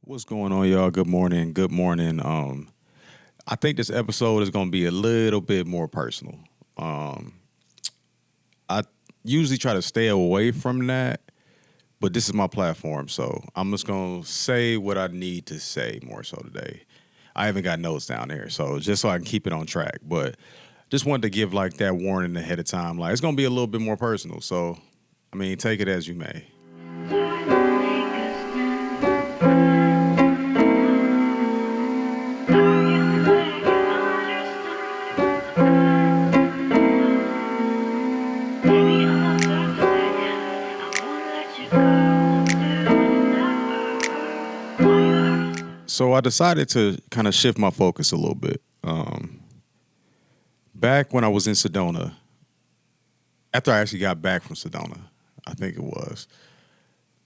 What's going on, y'all? Good morning. Good morning. I think this episode is going to be a little bit more personal. Um, I usually try to stay away from that, but this is my platform, so I'm just going to say what I need to say more so today. I haven't got notes down there, so just so I can keep it on track. But just wanted to give like that warning ahead of time. Like it's going to be a little bit more personal. So, I mean, take it as you may. So I decided to kind of shift my focus a little bit. Back when I was in Sedona, after I actually got back from Sedona, I think it was,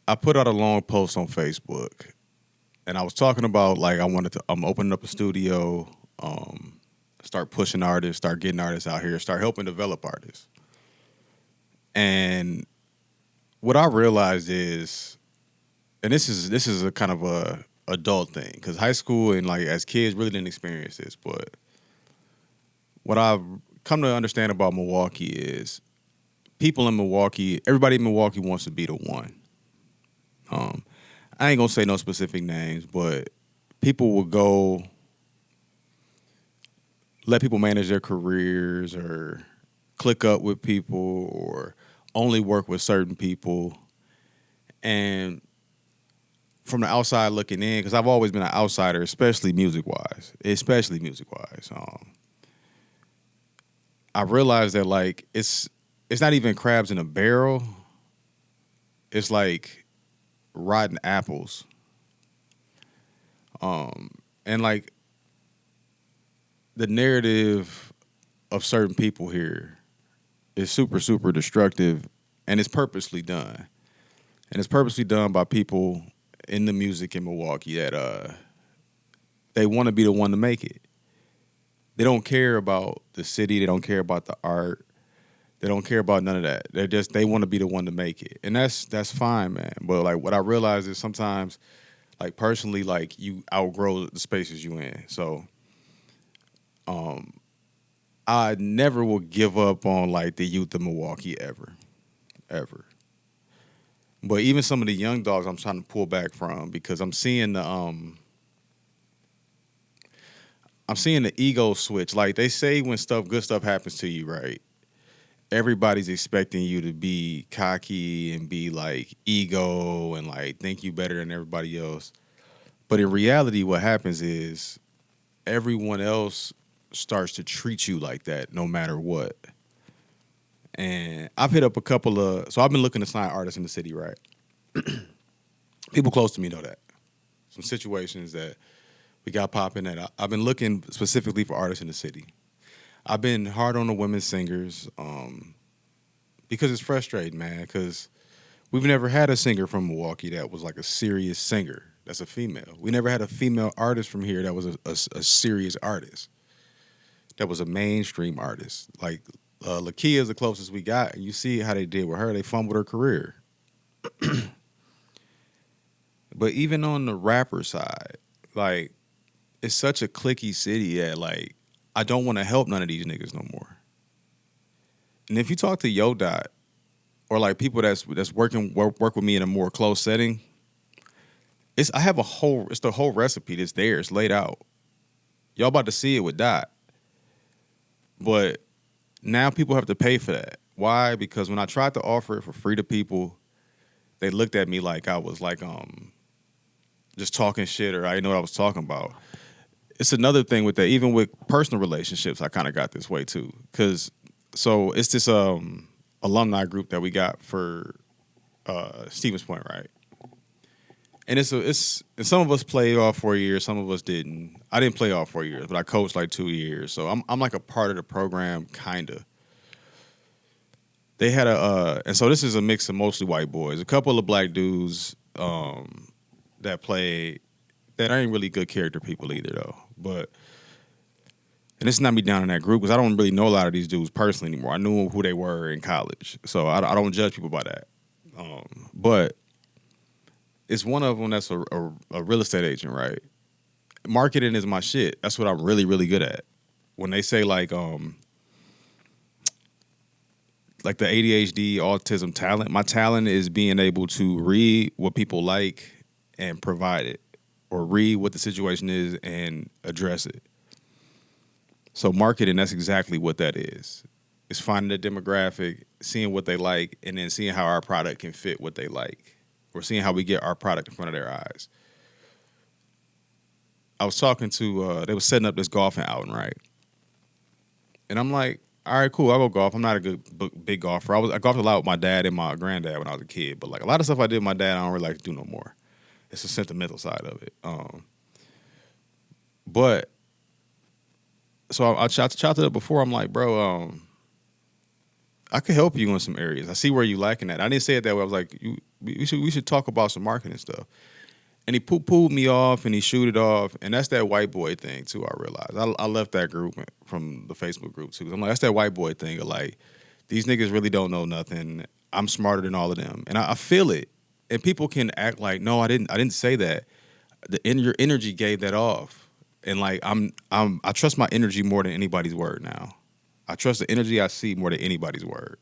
I put out a long post on Facebook, and I was talking about like I'm opening up a studio, start pushing artists, start getting artists out here, start helping develop artists. And what I realized is, and this is a kind of a adult thing because high school and like as kids really didn't experience this, but what I've come to understand about Milwaukee is people in Milwaukee, everybody in Milwaukee wants to be the one. Um, I ain't gonna say no specific names, but people will go let people manage their careers or click up with people or only work with certain people. And from the outside looking in, because I've always been an outsider, especially music wise, I realized that like it's not even crabs in a barrel. It's like rotten apples. And like the narrative of certain people here is super, super destructive and it's purposely done. And it's purposely done by people in the music in Milwaukee that they want to be the one to make it. They don't care about the city, they don't care about the art, they don't care about none of that. They want to be the one to make it. And that's fine, man. But like what I realize is sometimes like personally like you outgrow the spaces you in. So I never will give up on like the youth of Milwaukee ever. Ever. But even some of the young dogs I'm trying to pull back from because I'm seeing the ego switch. Like they say when good stuff happens to you, right? Everybody's expecting you to be cocky and be like ego and like think you better than everybody else. But in reality, what happens is everyone else starts to treat you like that no matter what. And I've hit up so I've been looking to sign artists in the city, right? People close to me know that. Some situations that we got popping that I've been looking specifically for artists in the city. I've been hard on the women singers because it's frustrating, man, because we've never had a singer from Milwaukee that was like a serious singer. That's a female. We never had a female artist from here that was a serious artist. That was a mainstream artist. Like Lakia is the closest we got, and you see how they did with her. They fumbled her career. But even on the rapper side, like it's such a cliquey city that like I don't want to help none of these niggas no more. And if you talk to Yo Dot or like people that's work with me in a more close setting, it's the whole recipe that's there. It's laid out. Y'all about to see it with Dot. But now people have to pay for that. Why? Because when I tried to offer it for free to people, they looked at me like I was like just talking shit or I didn't know what I was talking about. It's another thing with that. Even with personal relationships, I kind of got this way too. So it's this alumni group that we got for Stevens Point, right? And and some of us played all 4 years, some of us didn't. I didn't play all 4 years, but I coached like 2 years, so I'm like a part of the program, kinda. They had and so this is a mix of mostly white boys, a couple of black dudes that play that ain't really good character people either though, but. And it's not me down in that group because I don't really know a lot of these dudes personally anymore. I knew who they were in college, so I don't judge people by that. But It's one of them that's a real estate agent, right? Marketing is my shit. That's what I'm really, really good at. When they say like the ADHD, autism talent, my talent is being able to read what people like and provide it, or read what the situation is and address it. So marketing, that's exactly what that is. It's finding the demographic, seeing what they like, and then seeing how our product can fit what they like, or seeing how we get our product in front of their eyes. I was talking to, they was setting up this golfing outing, right? And I'm like, all right, cool, I'll go golf. I'm not a big golfer. I golfed a lot with my dad and my granddad when I was a kid, but like a lot of stuff I did with my dad, I don't really like to do no more. It's the sentimental side of it. But so I chopped it up before. I'm like, bro, I could help you in some areas. I see where you lacking at. I didn't say it that way. I was like, we should talk about some marketing stuff. And he pooed me off and he shooted off. And that's that white boy thing too, I realized. I left that group from the Facebook group too. 'Cause I'm like, that's that white boy thing of like, these niggas really don't know nothing. I'm smarter than all of them. And I feel it. And people can act like, no, I didn't say that. Your energy gave that off. And like I trust my energy more than anybody's word now. I trust the energy I see more than anybody's word.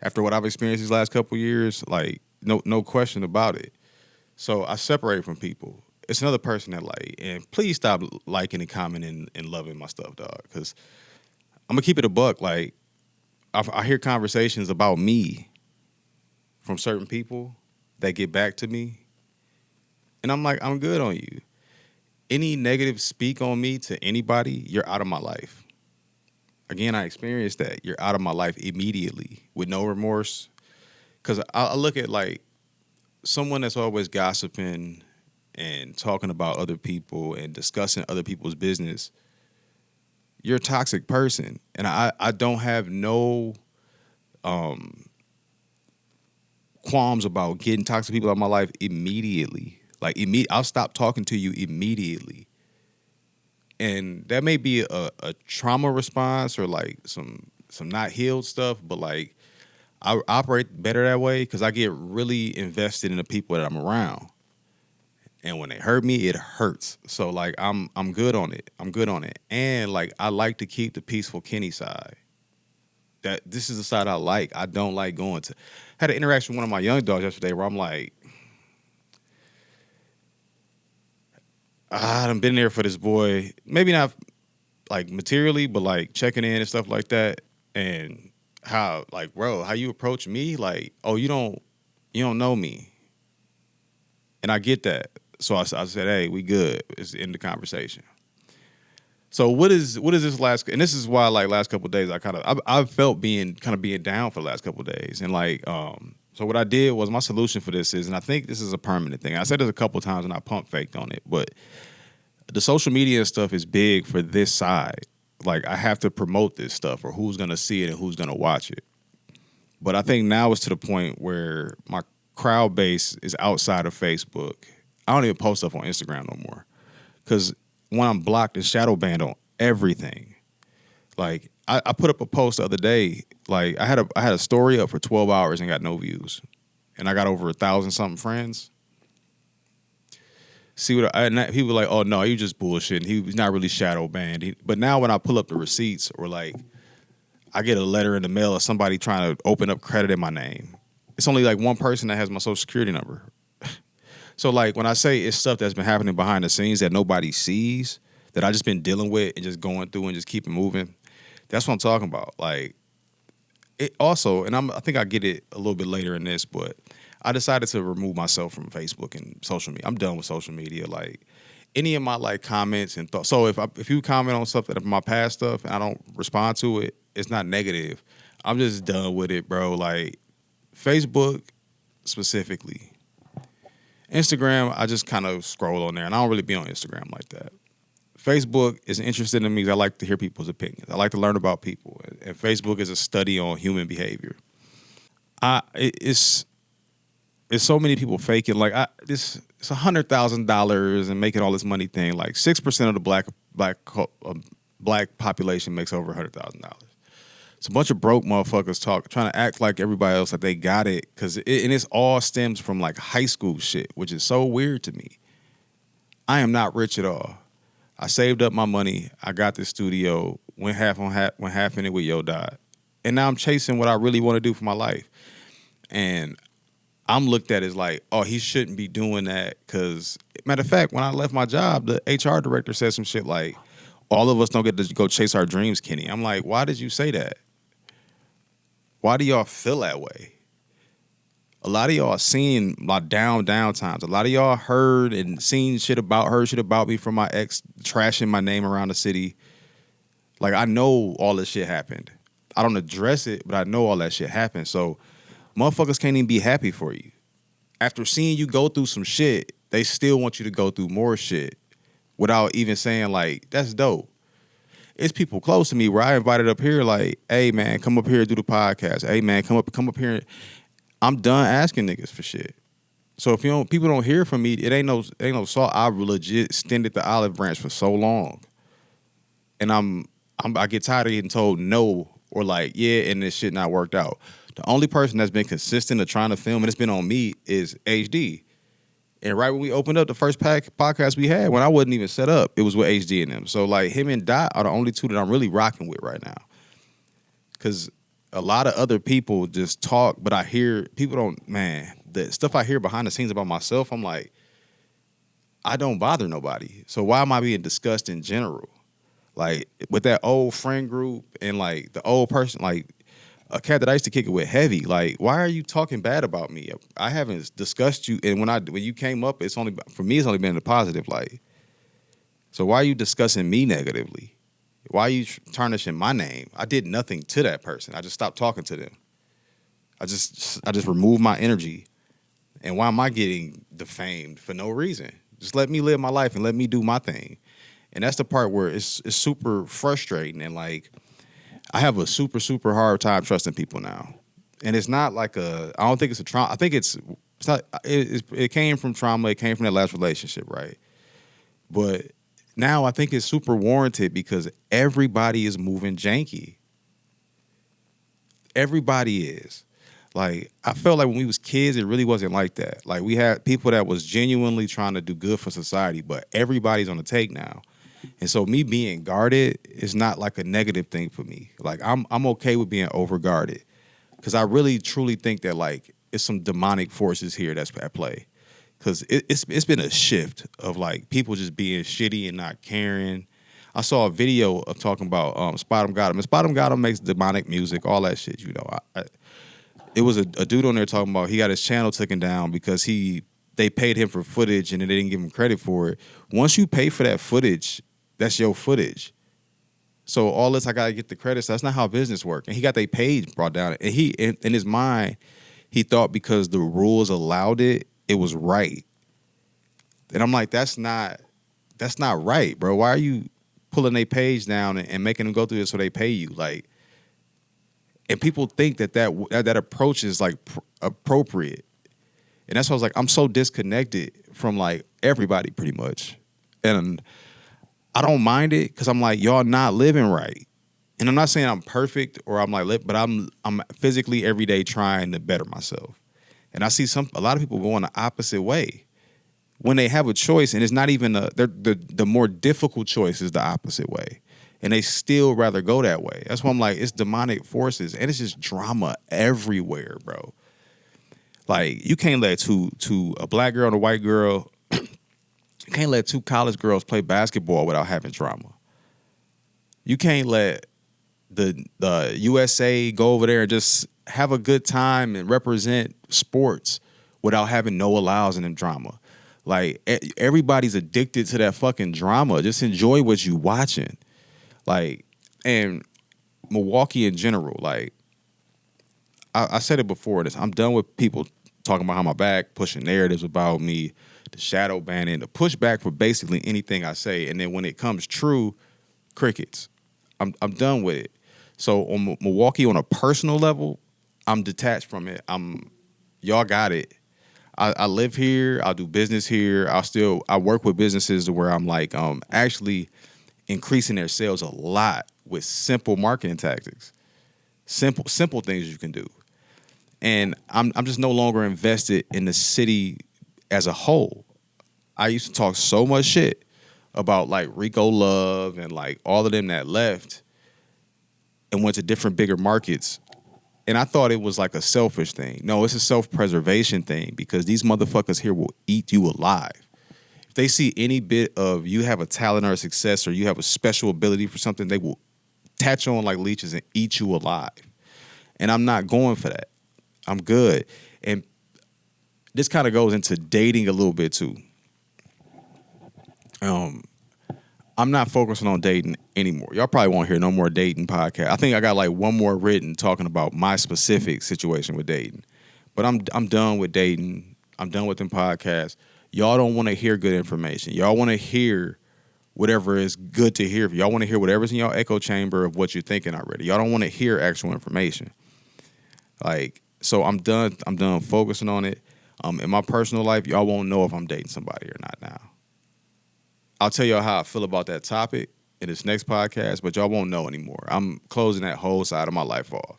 After what I've experienced these last couple years, like no question about it. So I separate from people. It's another person that like, and please stop liking and commenting and loving my stuff, dog. Because I'm gonna keep it a buck. Like I hear conversations about me from certain people that get back to me, and I'm like, I'm good on you. Any negative speak on me to anybody, you're out of my life. Again, I experienced that. You're out of my life immediately with no remorse. Because I look at like someone that's always gossiping and talking about other people and discussing other people's business. You're a toxic person. And I don't have no qualms about getting toxic people out of my life immediately. Like, I'll stop talking to you immediately. And that may be a trauma response or like some not healed stuff, but like I operate better that way because I get really invested in the people that I'm around. And when they hurt me, it hurts. So like I'm good on it. I'm good on it. And like I like to keep the peaceful Kenny side. That this is the side I like. I don't like going to. Had an interaction with one of my young dogs yesterday where I'm like, I done been there for this boy. Maybe not like materially, but like checking in and stuff like that. And how like, bro, how you approach me? Like, oh, you don't know me. And I get that. So I said, hey, we good. It's in the conversation. So what is this last? And this is why like last couple of days I felt being down for the last couple of days. And like so what I did was my solution for this is, and I think this is a permanent thing. I said this a couple of times and I pump faked on it, but the social media stuff is big for this side. Like I have to promote this stuff or who's gonna see it and who's gonna watch it. But I think now it's to the point where my crowd base is outside of Facebook. I don't even post stuff on Instagram no more. Because when I'm blocked and shadow banned on everything. Like I put up a post the other day. Like I had a story up for 12 hours and got no views. And I got over 1,000 something friends. See what people were like, oh no, you just bullshitting. He was not really shadow banned. But now when I pull up the receipts or like I get a letter in the mail of somebody trying to open up credit in my name, it's only like one person that has my social security number. So like when I say it's stuff that's been happening behind the scenes that nobody sees, that I just been dealing with and just going through and just keep it moving, that's what I'm talking about. Like it also, and I think I get it a little bit later in this, but I decided to remove myself from Facebook and social media. I'm done with social media. Like any of my like comments and thoughts. So if you comment on something of my past stuff and I don't respond to it, it's not negative. I'm just done with it, bro. Like Facebook specifically. Instagram, I just kind of scroll on there, and I don't really be on Instagram like that. Facebook is interesting to me because I like to hear people's opinions. I like to learn about people, and Facebook is a study on human behavior. It's so many people faking like it's $100,000 and making all this money thing. Like 6% of the black population makes over $100,000. It's a bunch of broke motherfuckers trying to act like everybody else, like they got it, and it's all stems from like high school shit, which is so weird to me. I am not rich at all. I saved up my money. I got this studio. Went half on half. Went half in it with Yo Dot, and now I'm chasing what I really want to do for my life. And I'm looked at as like, oh, he shouldn't be doing that. Because matter of fact, when I left my job, the HR director said some shit like, all of us don't get to go chase our dreams, Kenny. I'm like, why did you say that? Why do y'all feel that way? A lot of y'all seen my down times. A lot of y'all heard and seen shit about me from my ex trashing my name around the city. Like, I know all this shit happened. I don't address it, but I know all that shit happened. So motherfuckers can't even be happy for you. After seeing you go through some shit, they still want you to go through more shit without even saying, like, that's dope. It's people close to me where I invited up here, like, hey, man, come up here and do the podcast. Hey, man, come up here. I'm done asking niggas for shit. So if people don't hear from me, it ain't no salt. I legit extended the olive branch for so long. And I get tired of getting told no or like, yeah, and this shit not worked out. The only person that's been consistent of trying to film, and it's been on me, is HD. And right when we opened up the first podcast we had, when I wasn't even set up, it was with HD and them. So like him and Dot are the only two that I'm really rocking with right now. Because a lot of other people just talk, but I hear people don't, man, the stuff I hear behind the scenes about myself, I'm like, I don't bother nobody. So why am I being discussed in general? Like with that old friend group and like the old person, like a cat that I used to kick it with, Heavy. Like, why are you talking bad about me? I haven't discussed you, and when you came up, it's only been in the positive light. So why are you discussing me negatively? Why are you tarnishing my name? I did nothing to that person. I just stopped talking to them. I just removed my energy. And why am I getting defamed for no reason? Just let me live my life and let me do my thing. And that's the part where it's super frustrating, and like I have a super, super hard time trusting people now. And it's not like I don't think it's a trauma. I think it's not, it came from trauma. It came from that last relationship, right? But now I think it's super warranted because everybody is moving janky. Everybody is. Like, I felt like when we was kids, it really wasn't like that. Like, we had people that was genuinely trying to do good for society, but everybody's on the take now. And so me being guarded is not like a negative thing for me. Like, I'm okay with being over guarded because I really truly think that like it's some demonic forces here that's at play. Because it's been a shift of like people just being shitty and not caring. I saw a video of talking about Spot 'em Got 'em. And Spot 'em Got 'em makes demonic music, all that shit, you know. It was a dude on there talking about he got his channel taken down because they paid him for footage and they didn't give him credit for it. Once you pay for that footage, that's your footage. So all this, I gotta get the credits. That's not how business works. And he got their page brought down. And he, in his mind, he thought because the rules allowed it, it was right. And I'm like, that's not right, bro. Why are you pulling their page down and making them go through this so they pay you? Like, and people think that approach is like appropriate. And that's why I was like, I'm so disconnected from like everybody pretty much. And I don't mind it because I'm like, y'all not living right. And I'm not saying I'm perfect or I'm like, but I'm physically every day trying to better myself. And I see a lot of people going the opposite way when they have a choice, and it's not even the more difficult choice is the opposite way. And they still rather go that way. That's why I'm like, it's demonic forces and it's just drama everywhere, bro. Like, you can't let a black girl and a white girl, you can't let two college girls play basketball without having drama. You can't let the USA go over there and just have a good time and represent sports without having no allows and drama. Like, everybody's addicted to that fucking drama. Just enjoy what you watching. Like, and Milwaukee in general, like, I said it before this. I'm done with people talking behind my back, pushing narratives about me, the shadow banning, the pushback for basically anything I say. And then when it comes true, crickets. I'm done with it. So on Milwaukee, on a personal level, I'm detached from it. Y'all got it. I live here. I do business here. I work with businesses where I'm like actually increasing their sales a lot with simple marketing tactics. Simple things you can do. And I'm just no longer invested in the city as a whole. I used to talk so much shit about like Rico Love and like all of them that left and went to different bigger markets. And I thought it was like a selfish thing. No, it's a self-preservation thing because these motherfuckers here will eat you alive. If they see any bit of you have a talent or a success or you have a special ability for something, they will attach on like leeches and eat you alive. And I'm not going for that. I'm good. And this kind of goes into dating a little bit too. I'm not focusing on dating anymore. Y'all probably won't hear no more dating podcast. I think I got like one more written talking about my specific situation with dating. But I'm done with dating. I'm done with them podcasts. Y'all don't want to hear good information. Y'all want to hear whatever is good to hear. Y'all want to hear whatever's in y'all echo chamber of what you're thinking already. Y'all don't want to hear actual information. Like, so I'm done. I'm done focusing on it. In my personal life, y'all won't know if I'm dating somebody or not now. I'll tell y'all how I feel about that topic in this next podcast, but y'all won't know anymore. I'm closing that whole side of my life off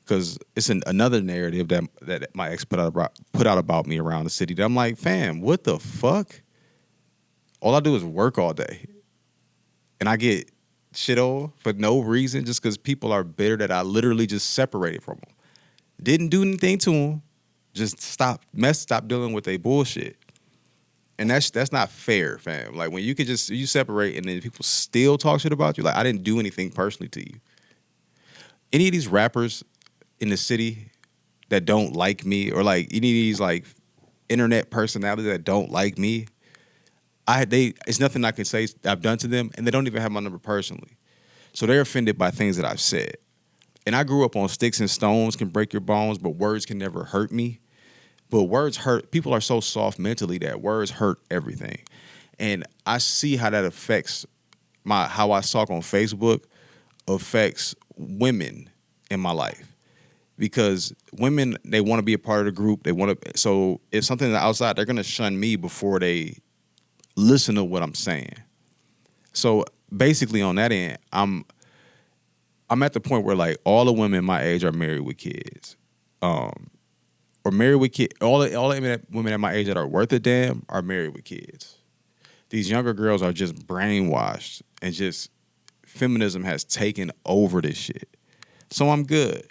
because it's another narrative that my ex put out about me around the city that I'm like, fam, what the fuck? All I do is work all day. And I get shit on for no reason just because people are bitter that I literally just separated from them. Didn't do anything to them. Just stop dealing with their bullshit. And that's not fair, fam. Like when you separate and then people still talk shit about you. Like I didn't do anything personally to you. Any of these rappers in the city that don't like me, or like any of these like internet personalities that don't like me, it's nothing I can say I've done to them, and they don't even have my number personally. So they're offended by things that I've said. And I grew up on sticks and stones can break your bones, but words can never hurt me. But words hurt. People are so soft mentally that words hurt everything. And I see how that affects how I talk on Facebook affects women in my life. Because women, they want to be a part of the group. So if something's outside, they're going to shun me before they listen to what I'm saying. So basically on that end, I'm at the point where like all the women my age are married with kids. Or married with kids. All the women at my age that are worth a damn are married with kids. These younger girls are just brainwashed and just feminism has taken over this shit. So I'm good.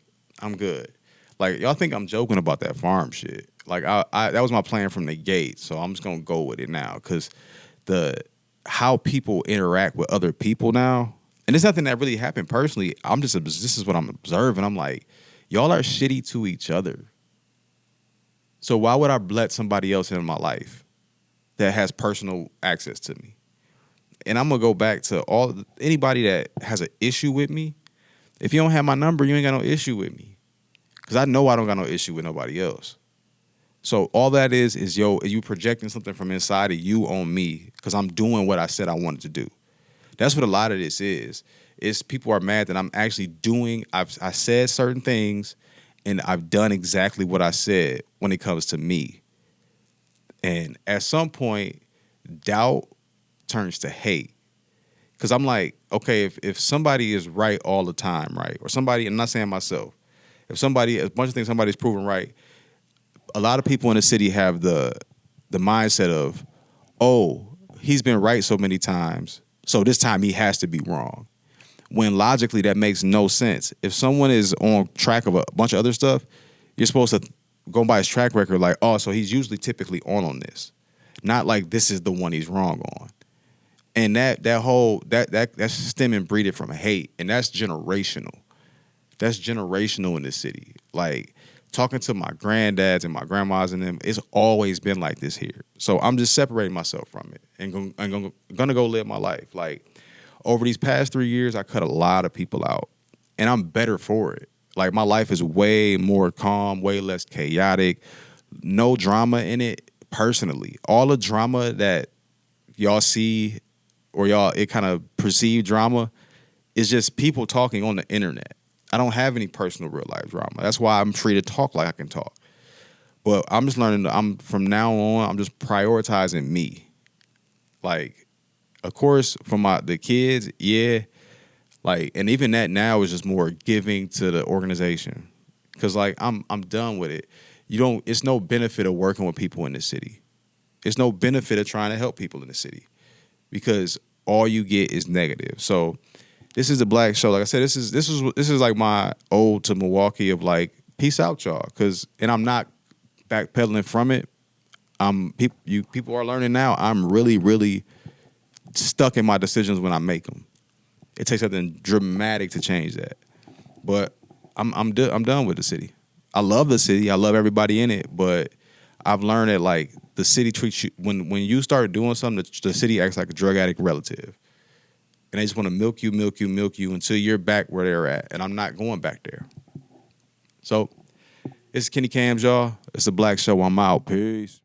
Like y'all think I'm joking about that farm shit. Like I that was my plan from the gate. So I'm just gonna go with it now because how people interact with other people now, and it's nothing that really happened personally. This is what I'm observing. I'm like, y'all are shitty to each other. So why would I let somebody else in my life that has personal access to me? And I'm going to go back to anybody that has an issue with me. If you don't have my number, you ain't got no issue with me. Because I know I don't got no issue with nobody else. So all that is you projecting something from inside of you on me because I'm doing what I said I wanted to do. That's what a lot of this is. It's people are mad that I'm actually doing, I said certain things and I've done exactly what I said when it comes to me. And at some point, doubt turns to hate. Because I'm like, okay, if somebody is right all the time, right? Or somebody, I'm not saying myself, a bunch of things somebody's proven right, a lot of people in the city have the mindset of, oh, he's been right so many times, so this time he has to be wrong. When logically that makes no sense. If someone is on track of a bunch of other stuff, you're supposed to go by his track record like, oh, so he's usually typically on this. Not like this is the one he's wrong on. And that's stemming breeded from hate, and that's generational. That's generational in this city. Like talking to my granddads and my grandmas and them, it's always been like this here. So I'm just separating myself from it and I'm gonna go live my life. Like over these past 3 years, I cut a lot of people out, and I'm better for it. Like my life is way more calm, way less chaotic, no drama in it personally. All the drama that y'all see or it kind of perceived drama is just people talking on the internet. I don't have any personal real life drama. That's why I'm free to talk like I can talk. But I'm just learning from now on, I'm just prioritizing me. Like, of course, for the kids, yeah, Like, and even that now is just more giving to the organization. Cause like I'm done with it. You don't. It's no benefit of working with people in the city. It's no benefit of trying to help people in the city because all you get is negative. So this is a black show. Like I said, this is like my ode to Milwaukee of like peace out, y'all. Cause and I'm not backpedaling from it. People are learning now. I'm really stuck in my decisions when I make them. It takes something dramatic to change that. But I'm done with the city. I love the city. I love everybody in it. But I've learned that like the city treats you when you start doing something, the city acts like a drug addict relative, and they just want to milk you until you're back where they're at. And I'm not going back there. So it's Kenny Cams, y'all. It's a black show. I'm out. Peace.